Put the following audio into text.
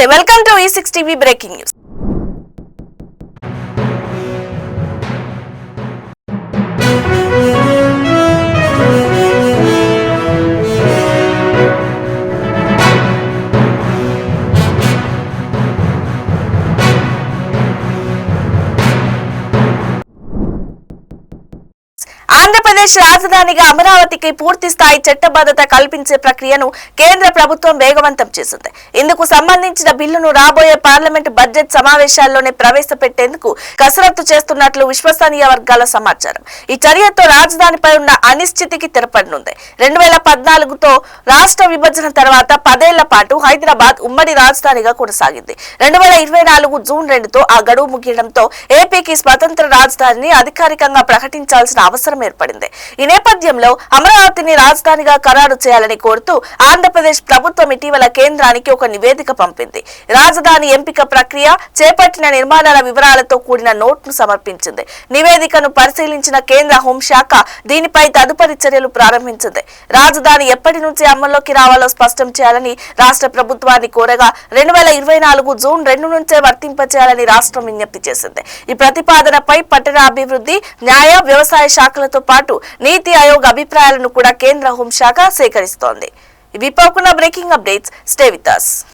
నమస్తే welcome to E6 TV breaking news. Andhra Pradesh రాజధానిగా అమరావతికి పూర్తి స్థాయి చట్టబద్ధత కల్పించే ప్రక్రియను కేంద్ర ప్రభుత్వం వేగవంతం చేసింది. ఇందుకు సంబంధించిన బిల్లును రాబోయే పార్లమెంట్ బడ్జెట్ సమావేశాల్లోనే ప్రవేశపెట్టేందుకు కసరత్తు చేస్తున్నట్లు విశ్వసనీయ వర్గాల సమాచారం. ఈ చర్యతో రాజధానిపై ఉన్న అనిశ్చితికి తెరపడనుంది. 2014తో రాష్ట్ర విభజన తర్వాత 10 ఏళ్ల పాటు హైదరాబాద్ ఉమ్మడి రాజధానిగా కొనసాగింది. 2024 జూన్ 2తో ఆ గడువు ముగియడంతో ఏపీకి స్వతంత్ర రాజధానిని అధికారికంగా ప్రకటించాల్సిన అవసరం ఏర్పడింది. ఈ నేపథ్యంలో అమరావతిని రాజధానిగా ఖరారు చేయాలని కోరుతూ ఆంధ్రప్రదేశ్ ప్రభుత్వం ఇటీవల కేంద్రానికి ఒక నివేదిక పంపింది. రాజధాని ఎంపిక ప్రక్రియ, చేపట్టిన నిర్మాణాల వివరాలతో కూడిన నోట్ను సమర్పించింది. నివేదికను పరిశీలించిన కేంద్ర హోంశాఖ దీనిపై తదుపరి చర్యలు ప్రారంభించింది. రాజధాని ఎప్పటి నుంచి అమల్లోకి రావాలో స్పష్టం చేయాలని రాష్ట్ర ప్రభుత్వాన్ని కోరగా 2024 జూన్ 2 నుంచే వర్తింపచేయాలని రాష్ట్రం విజ్ఞప్తి చేసింది. ఈ ప్రతిపాదనపై పట్టణాభివృద్ధి, న్యాయ, వ్యవసాయ శాఖలతో పాటు నీతి ఆయోగ్ అభిప్రాయాలను కూడా కేంద్ర హోంశాఖ సేకరిస్తోంది. ఇవి పోకున్న breaking updates. Stay with us.